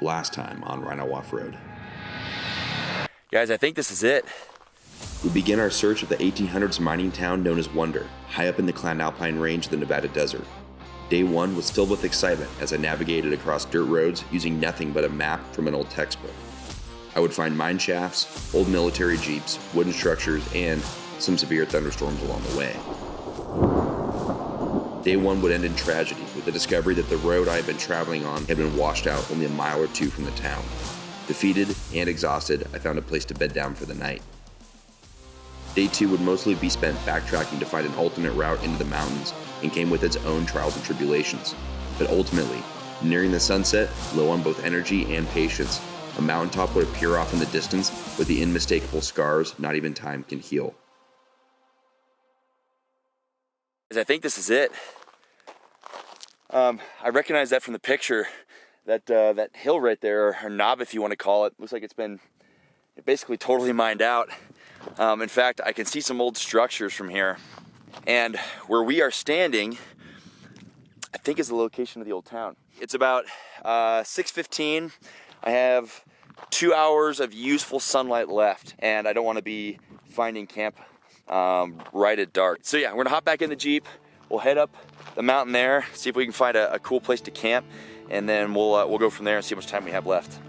last time on Rhino Off Road. Guys, I think this is it. We begin our search of the 1800s mining town known as Wonder, high up in the Clan Alpine range of the Nevada desert. Day one was filled with excitement as I navigated across dirt roads using nothing but a map from an old textbook. I would find mine shafts, old military jeeps, wooden structures, and some severe thunderstorms along the way. Day one would end in tragedy with the discovery that the road I had been traveling on had been washed out only a mile or two from the town. Defeated and exhausted, I found a place to bed down for the night. Day two would mostly be spent backtracking to find an alternate route into the mountains and came with its own trials and tribulations. But ultimately, nearing the sunset, low on both energy and patience, a mountaintop would appear off in the distance with the unmistakable scars not even time can heal. I think this is it. I recognize that from the picture. That hill right there, or knob if you want to call it, looks like it's been basically totally mined out. In fact, I can see some old structures from here. And where we are standing, I think is the location of the old town. It's about 6:15. I have 2 hours of useful sunlight left, and I don't want to be finding camp right at dark. So yeah, we're gonna hop back in the Jeep. We'll head up the mountain there, see if we can find a cool place to camp, and then we'll go from there and see how much time we have left.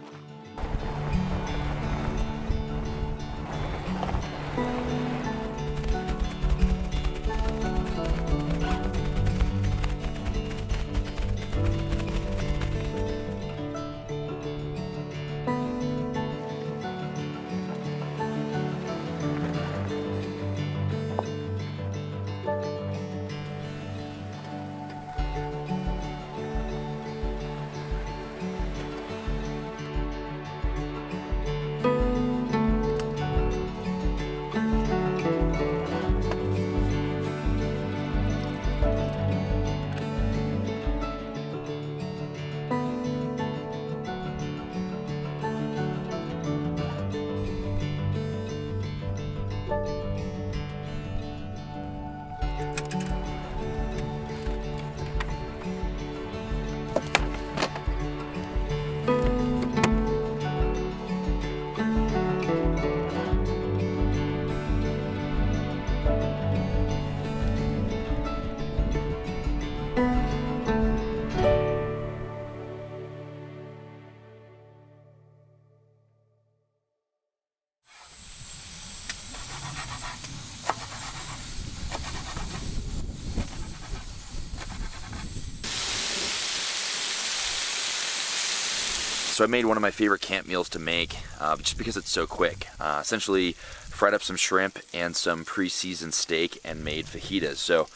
So I made one of my favorite camp meals to make, just because it's so quick. Essentially fried up some shrimp and some pre-seasoned steak and made fajitas. So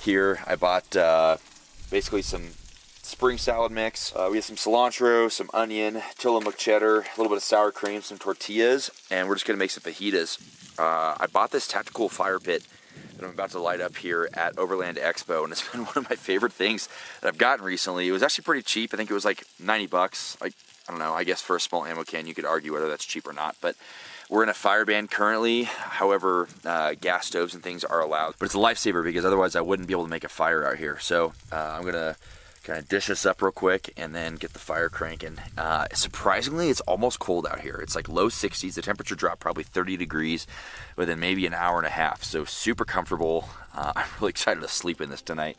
here I bought basically some spring salad mix. We have some cilantro, some onion, Tillamook cheddar, a little bit of sour cream, some tortillas, and we're just gonna make some fajitas. I bought this tactical fire pit that I'm about to light up here at Overland Expo, and it's been one of my favorite things that I've gotten recently. It was actually pretty cheap. I think it was like 90 bucks. Like, I don't know, I guess for a small ammo can, you could argue whether that's cheap or not, but we're in a fire ban currently. However, gas stoves and things are allowed, but it's a lifesaver because otherwise I wouldn't be able to make a fire out here. So I'm gonna kind of dish this up real quick and then get the fire cranking. Surprisingly, it's almost cold out here. It's like low 60s. The temperature dropped probably 30 degrees within maybe an hour and a half. So super comfortable. I'm really excited to sleep in this tonight.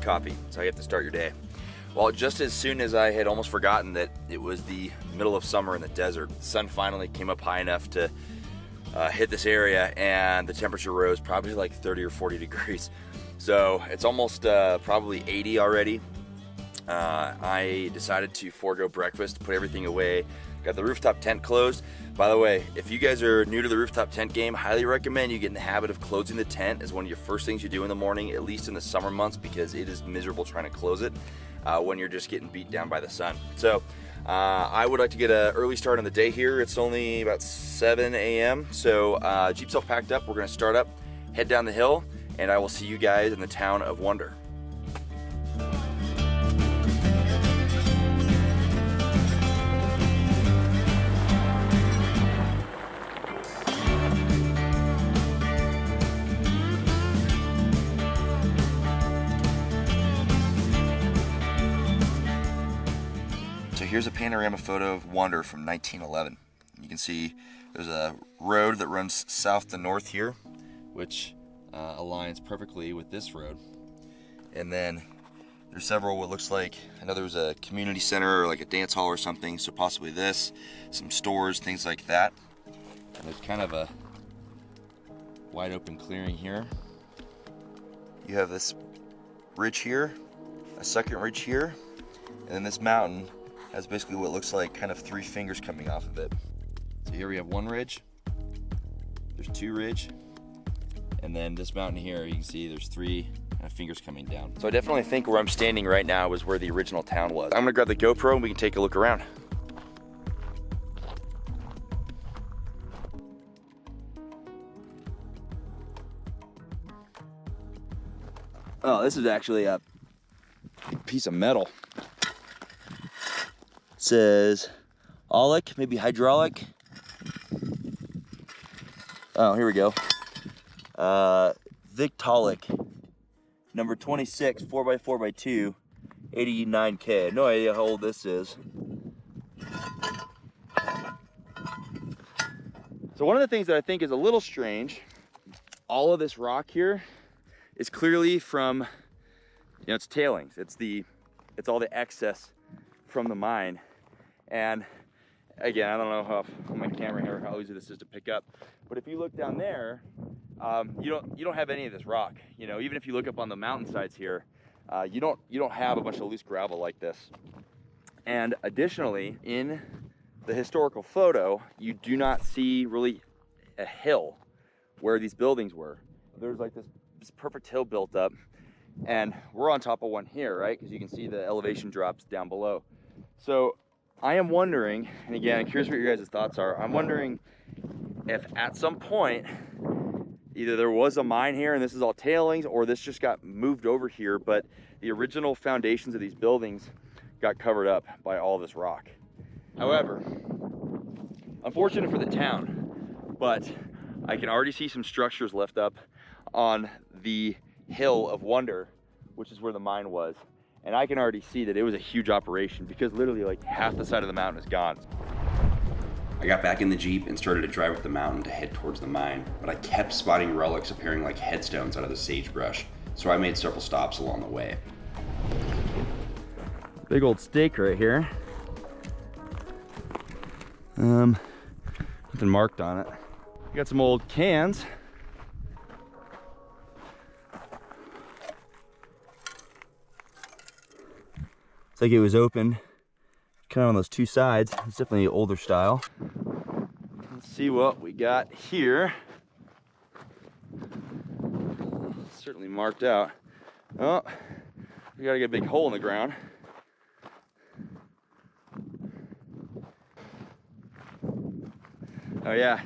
Coffee. That's how you have to start your day. Well, just as soon as I had almost forgotten that it was the middle of summer in the desert, the sun finally came up high enough to hit this area, and the temperature rose probably like 30 or 40 degrees. So it's almost probably 80 already. I decided to forego breakfast, put everything away, got the rooftop tent closed. By the way, if you guys are new to the rooftop tent game, highly recommend you get in the habit of closing the tent as one of your first things you do in the morning, at least in the summer months, because it is miserable trying to close it when you're just getting beat down by the sun. So I would like to get an early start on the day here. It's only about 7 a.m. So Jeep's all packed up. We're gonna start up, head down the hill, and I will see you guys in the town of Wonder. Here's a panorama photo of Wonder from 1911. You can see there's a road that runs south to north here, which aligns perfectly with this road. And then there's several, what looks like, I know there was a community center or like a dance hall or something, so possibly this, some stores, things like that. And there's kind of a wide open clearing here. You have this ridge here, a second ridge here, and then this mountain has basically what looks like kind of 3 fingers coming off of it. So here we have 1 ridge, there's 2 ridge, and then this mountain here, you can see there's 3 kind of fingers coming down. So I definitely think where I'm standing right now is where the original town was. I'm gonna grab the GoPro and we can take a look around. Oh, this is actually a piece of metal. Says Aulic, maybe hydraulic. Oh, here we go. Victaulic, number 26, 4x4x2, 89K. No idea how old this is. So one of the things that I think is a little strange, all of this rock here is clearly from, it's tailings. It's all the excess from the mine. And again, I don't know how on my camera here how easy this is to pick up, but if you look down there, you don't have any of this rock. Even if you look up on the mountainsides here, you don't have a bunch of loose gravel like this. And additionally, in the historical photo, you do not see really a hill where these buildings were. There's like this perfect hill built up, and we're on top of one here, right? Because you can see the elevation drops down below. So I am wondering, and again, I'm curious what your guys' thoughts are. I'm wondering if at some point, either there was a mine here and this is all tailings, or this just got moved over here, but the original foundations of these buildings got covered up by all this rock. However, unfortunate for the town, but I can already see some structures left up on the hill of Wonder, which is where the mine was. And I can already see that it was a huge operation because literally like half the side of the mountain is gone. I got back in the Jeep and started to drive up the mountain to head towards the mine, but I kept spotting relics appearing like headstones out of the sagebrush, so I made several stops along the way. Big old stake right here. Nothing marked on it. We got some old cans. It's like it was open kind of on those 2 sides. It's definitely older style. Let's see what we got here. Certainly marked out. Oh, we gotta get a big hole in the ground. Oh yeah,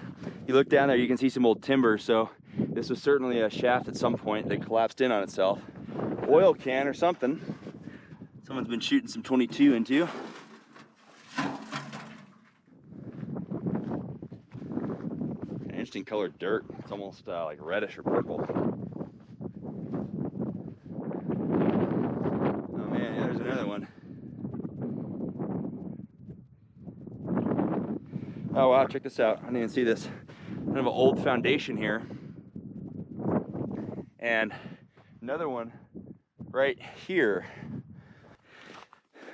you look down there, you can see some old timber. So this was certainly a shaft at some point that collapsed in on itself. Oil can or something. Someone's been shooting some 22 into. Interesting colored dirt. It's almost like reddish or purple. Oh man, yeah, there's another one. Oh wow, check this out. I didn't even see this. Kind of an old foundation here. And another one right here.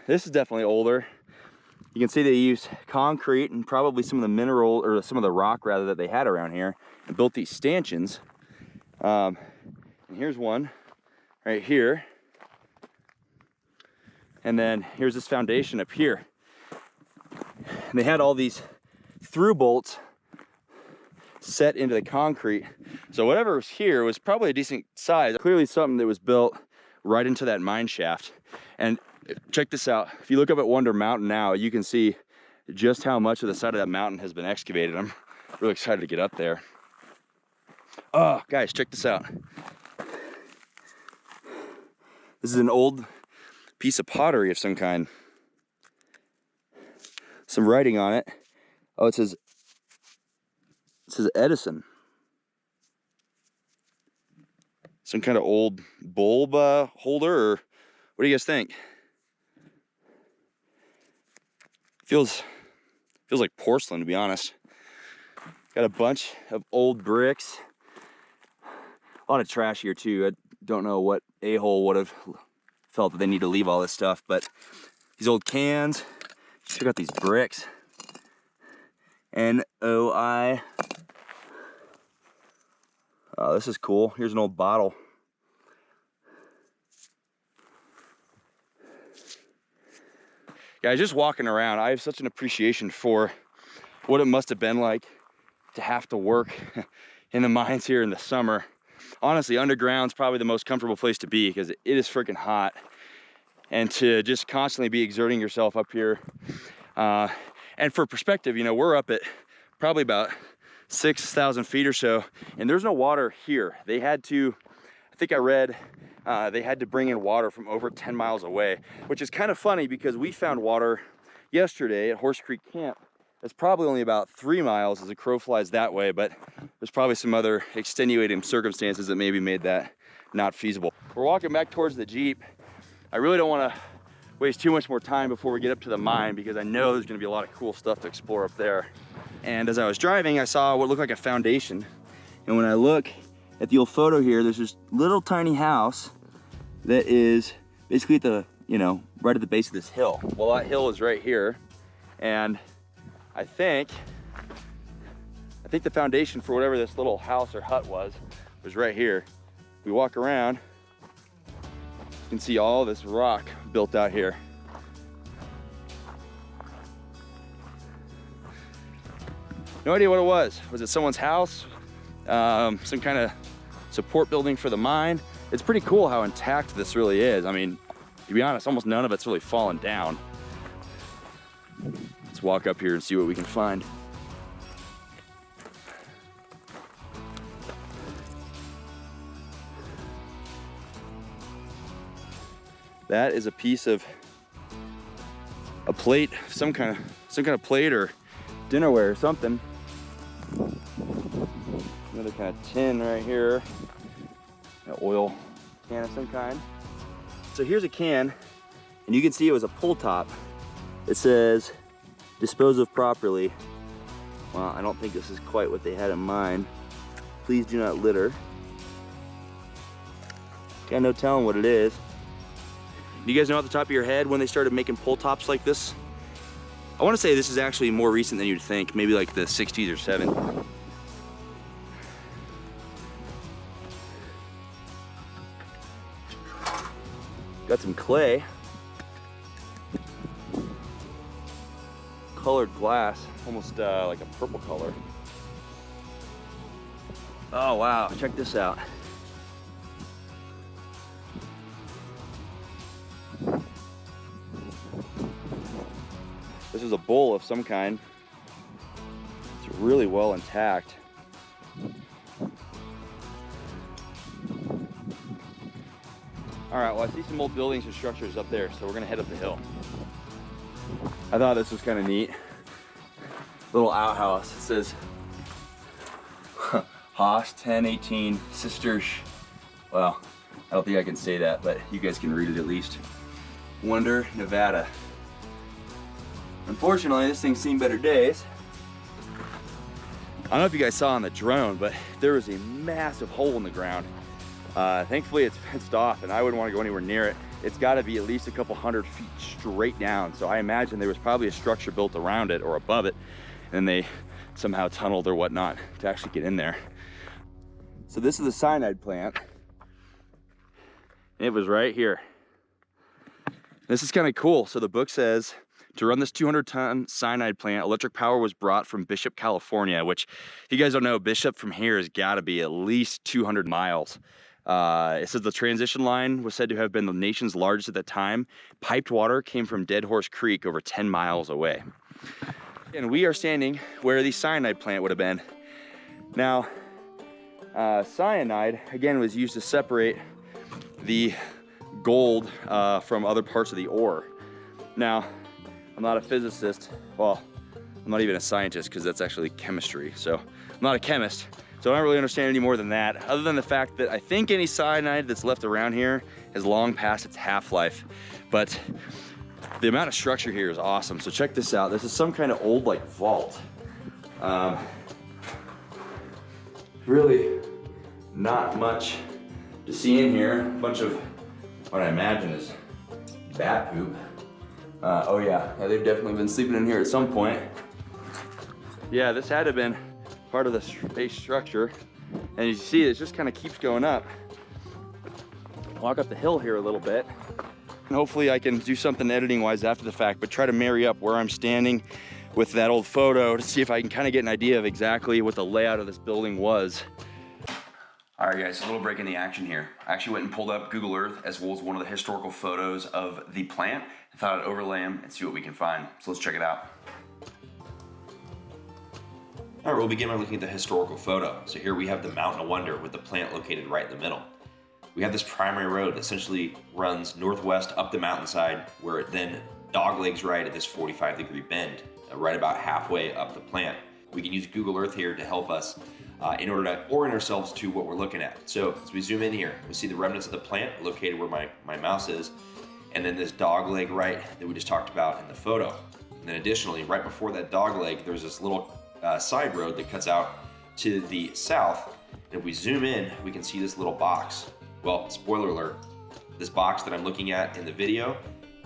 This is definitely older. You can see they used concrete and probably some of the mineral, or some of the rock rather, that they had around here, and built these stanchions. And here's one right here. And then here's this foundation up here. And they had all these through bolts set into the concrete. So whatever was here was probably a decent size. Clearly something that was built right into that mine shaft. And check this out. If you look up at Wonder Mountain now, you can see just how much of the side of that mountain has been excavated. I'm really excited to get up there. Oh, guys, check this out. This is an old piece of pottery of some kind. Some writing on it. Oh, it says Edison. Some kind of old bulb holder, or what do you guys think? Feels like porcelain, to be honest. Got a bunch of old bricks. A lot of trash here too. I don't know what a-hole would have felt that they need to leave all this stuff, but these old cans. Check out these bricks. NOI. Oh, this is cool. Here's an old bottle. Guys, just walking around, I have such an appreciation for what it must have been like to have to work in the mines here in the summer. Honestly, underground's probably the most comfortable place to be because it is freaking hot. And to just constantly be exerting yourself up here. And for perspective, you know, we're up at probably about 6,000 feet or so, and there's no water here. They had to, I think I read, they had to bring in water from over 10 miles away, which is kind of funny because we found water yesterday at Horse Creek Camp. It's probably only about 3 miles as a crow flies that way, but there's probably some other extenuating circumstances that maybe made that not feasible. We're walking back towards the Jeep. I really don't want to waste too much more time before we get up to the mine because I know there's going to be a lot of cool stuff to explore up there. And as I was driving, I saw what looked like a foundation. And when I look at the old photo here, there's this little tiny house that is basically at the, you know, right at the base of this hill. Well, that hill is right here. And I think the foundation for whatever this little house or hut was right here. We walk around, you can see all this rock built out here. No idea what it was. Was it someone's house? Some kind of support building for the mine? It's pretty cool how intact this really is. I mean, to be honest, almost none of it's really fallen down. Let's walk up here and see what we can find. That is a piece of a plate, some kind of plate or dinnerware or something. Another kind of tin right here. An oil can of some kind. So here's a can, and you can see it was a pull top. It says, dispose of properly. Well, I don't think this is quite what they had in mind. Please do not litter. Got no telling what it is. Do you guys know off the top of your head when they started making pull tops like this? I want to say this is actually more recent than you'd think, maybe like the 60s or 70s. Got some clay. Colored glass, almost like a purple color. Oh wow, check this out. This is a bowl of some kind. It's really well intact. All right, well, I see some old buildings and structures up there, so we're gonna head up the hill. I thought this was kind of neat. Little outhouse. It says Haas 1018 Sisters. Well, I don't think I can say that, but you guys can read it at least. Wonder, Nevada. Unfortunately, this thing's seen better days. I don't know if you guys saw on the drone, but there was a massive hole in the ground. Thankfully, it's fenced off, and I wouldn't want to go anywhere near it. it's got to be at least a couple 100 feet straight down. So I imagine there was probably a structure built around it or above it, and they somehow tunneled or whatnot to actually get in there. So this is the cyanide plant. It was right here. This is kind of cool. So the book says, to run this 200-ton cyanide plant, electric power was brought from Bishop, California, which, if you guys don't know, Bishop from here has got to be at least 200 miles. It says the transition line was said to have been the nation's largest at the time. Piped water came from Dead Horse Creek over 10 miles away. And we are standing where the cyanide plant would have been. Now, cyanide, again, was used to separate the gold from other parts of the ore. Now, I'm not a physicist. Well, I'm not even a scientist because that's actually chemistry. So I'm not a chemist. So I don't really understand any more than that, other than the fact that I think any cyanide that's left around here has long passed its half-life. But the amount of structure here is awesome. So check this out. This is some kind of old like vault. Really not much to see in here. A bunch of what I imagine is bat poop. Oh yeah, they've definitely been sleeping in here at some point. Yeah, this had to have been part of the base structure. And you see, it just kind of keeps going up. Walk up the hill here a little bit. And hopefully I can do something editing wise after the fact, but try to marry up where I'm standing with that old photo to see if I can kind of get an idea of exactly what the layout of this building was. All right, guys, a little break in the action here. I actually went and pulled up Google Earth as well as one of the historical photos of the plant and thought I'd overlay them and see what we can find. So let's check it out. All right, we'll begin by looking at the historical photo. So here we have the Mountain of Wonder with the plant located right in the middle. We have this primary road that essentially runs northwest up the mountainside, where it then doglegs right at this 45-degree bend, right about halfway up the plant. We can use Google Earth here to help us in order to orient ourselves to what we're looking at. So as we zoom in here, we see the remnants of the plant located where my mouse is, and then this dogleg right that we just talked about in the photo. And then additionally, right before that dogleg, there's this little side road that cuts out to the south. And if we zoom in, we can see this little box. Well, spoiler alert, this box that I'm looking at in the video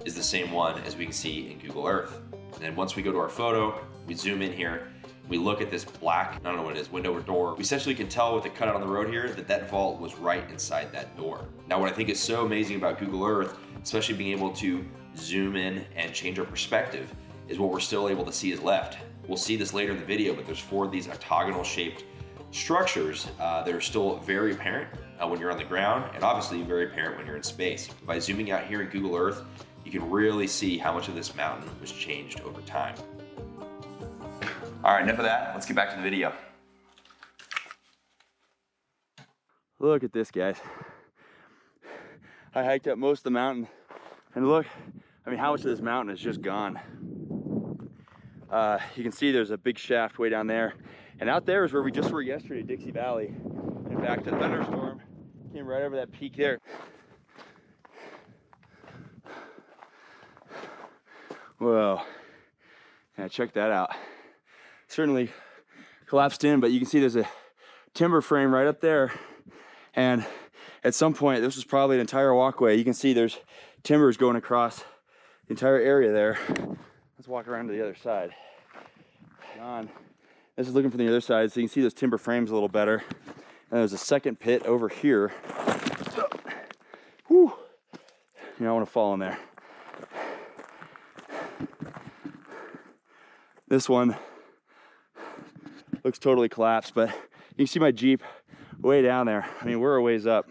is the same one as we can see in Google Earth. And then once we go to our photo, we zoom in here, we look at this black, I don't know what it is, window or door. We essentially can tell with the cutout on the road here that that vault was right inside that door. Now, what I think is so amazing about Google Earth, especially being able to zoom in and change our perspective, is what we're still able to see is left. We'll see this later in the video, but there's 4 of these octagonal shaped structures that are still very apparent when you're on the ground, and obviously very apparent when you're in space. By zooming out here in Google Earth, you can really see how much of this mountain was changed over time. All right, enough of that. Let's get back to the video. Look at this, guys. I hiked up most of the mountain, and look, I mean, how much of this mountain is just gone. You can see there's a big shaft way down there, and out there is where we just were yesterday, Dixie Valley. In fact, a thunderstorm came right over that peak there. Whoa, yeah, check that out. Certainly collapsed in, but you can see there's a timber frame right up there. And at some point, this was probably an entire walkway. You can see there's timbers going across the entire area there. Let's walk around to the other side. This is looking from the other side, so you can see those timber frames a little better. And there's a second pit over here. Whew. You don't want to fall in there. This one looks totally collapsed, but you can see my Jeep way down there. I mean, we're a ways up.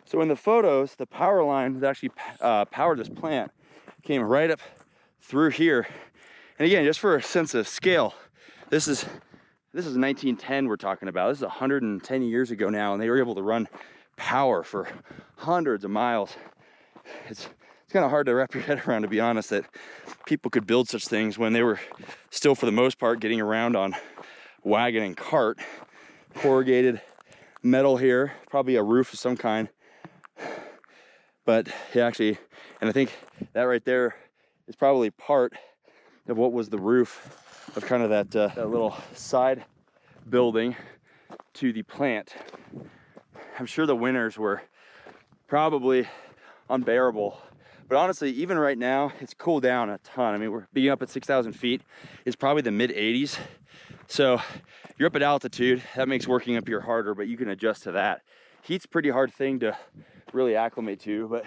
So in the photos, the power line that actually powered this plant came right up through here. And again, just for a sense of scale, this is 1910 we're talking about. This is 110 years ago now, and they were able to run power for hundreds of miles. It's kind of hard to wrap your head around, to be honest, that people could build such things when they were still, for the most part, getting around on wagon and cart. Corrugated metal here, probably a roof of some kind. But yeah, actually, and I think that right there is probably part of what was the roof of kind of that little side building to the plant. I'm sure the winters were probably unbearable. But honestly, even right now, it's cooled down a ton. I mean, we're being up at 6,000 feet. It's probably the mid 80s. So you're up at altitude, that makes working up here harder, but you can adjust to that. Heat's a pretty hard thing to really acclimate to, but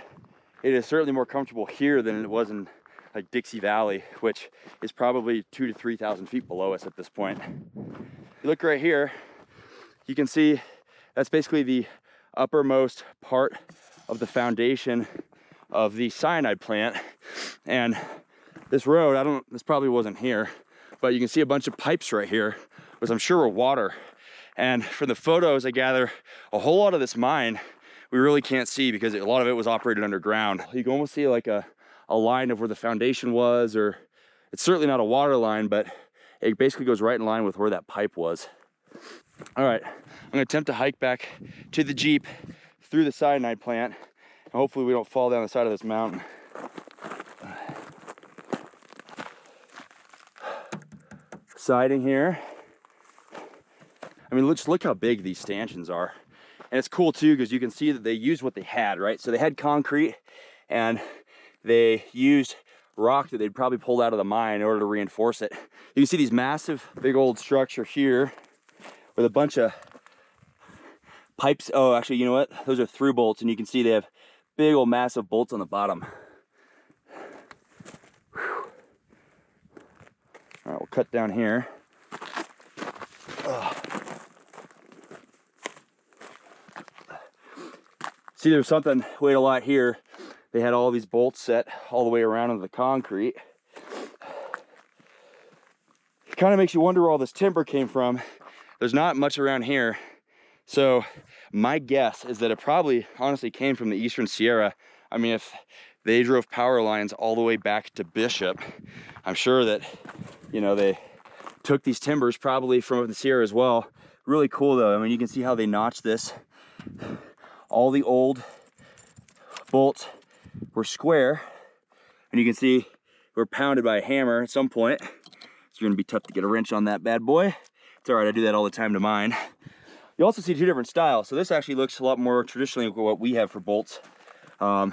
it is certainly more comfortable here than it was in like Dixie Valley, which is probably 2,000 to 3,000 feet below us at this point. You look right here, you can see that's basically the uppermost part of the foundation of the cyanide plant. And this road, this probably wasn't here, but you can see a bunch of pipes right here, which I'm sure were water. And from the photos I gather, a whole lot of this mine we really can't see because a lot of it was operated underground. You can almost see like a line of where the foundation was, or it's certainly not a water line, but it basically goes right in line with where that pipe was. All right, I'm gonna attempt to hike back to the Jeep through the cyanide plant, and hopefully we don't fall down the side of this mountain. Siding here. I mean, just look how big these stanchions are. And it's cool too, because you can see that they used what they had, right? So they had concrete and they used rock that they'd probably pulled out of the mine in order to reinforce it. You can see these massive, big old structure here with a bunch of pipes. Oh, actually, you know what? Those are through bolts, and you can see they have big old massive bolts on the bottom. Whew. All right, we'll cut down here. See, there's something weighed a lot here. They had all these bolts set all the way around into the concrete. It kind of makes you wonder where all this timber came from. There's not much around here. So my guess is that it probably honestly came from the Eastern Sierra. I mean, if they drove power lines all the way back to Bishop, I'm sure that, you know, they took these timbers probably from the Sierra as well. Really cool though. I mean, you can see how they notched this. All the old bolts were square, and you can see were pounded by a hammer at some point. It's gonna be tough to get a wrench on that bad boy. It's all right, I do that all the time to mine. You also see two different styles. So this actually looks a lot more traditionally like what we have for bolts. And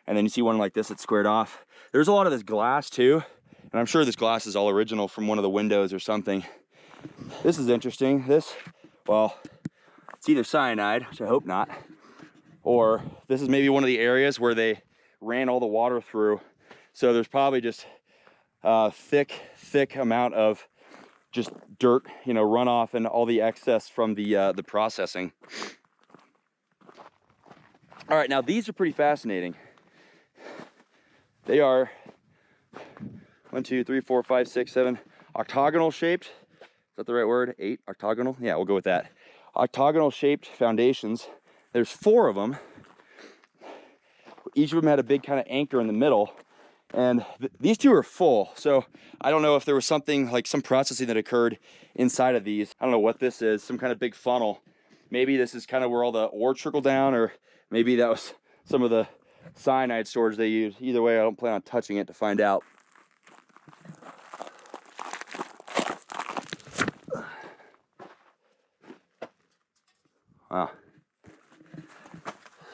then you see one like this that's squared off. There's a lot of this glass too, and I'm sure this glass is all original from one of the windows or something. This is interesting. This, well, it's either cyanide, which I hope not, or this is maybe one of the areas where they ran all the water through. So there's probably just a thick amount of just dirt, you know, runoff and all the excess from the processing. All right, now these are pretty fascinating. They are 1, 2, 3, 4, 5, 6, 7 octagonal shaped. Is that the right word? 8 octagonal? Yeah, we'll go with that. Octagonal shaped foundations. There's 4 of them. Each of them had a big kind of anchor in the middle. And these 2 are full. So I don't know if there was something like some processing that occurred inside of these. I don't know what this is, some kind of big funnel. Maybe this is kind of where all the ore trickled down, or maybe that was some of the cyanide storage they used. Either way, I don't plan on touching it to find out. Wow.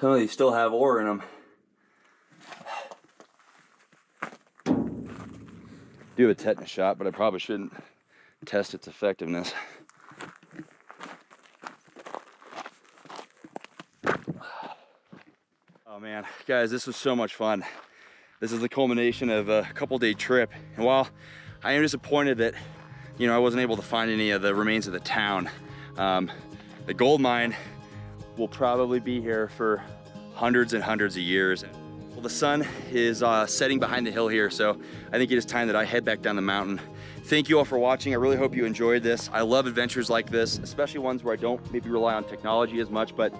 Some of these still have ore in them. Do have a tetanus shot, but I probably shouldn't test its effectiveness. Oh man, guys, this was so much fun. This is the culmination of a couple-day trip. And while I am disappointed that, you know, I wasn't able to find any of the remains of the town, the gold mine will probably be here for hundreds and hundreds of years. Well, the sun is setting behind the hill here, so I think it is time that I head back down the mountain. Thank you all for watching. I really hope you enjoyed this. I love adventures like this, especially ones where I don't maybe rely on technology as much, but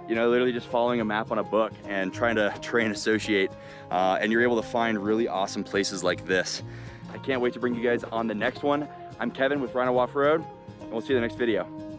you know, literally just following a map on a book and trying to train associate, and you're able to find really awesome places like this. I can't wait to bring you guys on the next one. I'm Kevin with Rhino Off Road, and we'll see you in the next video.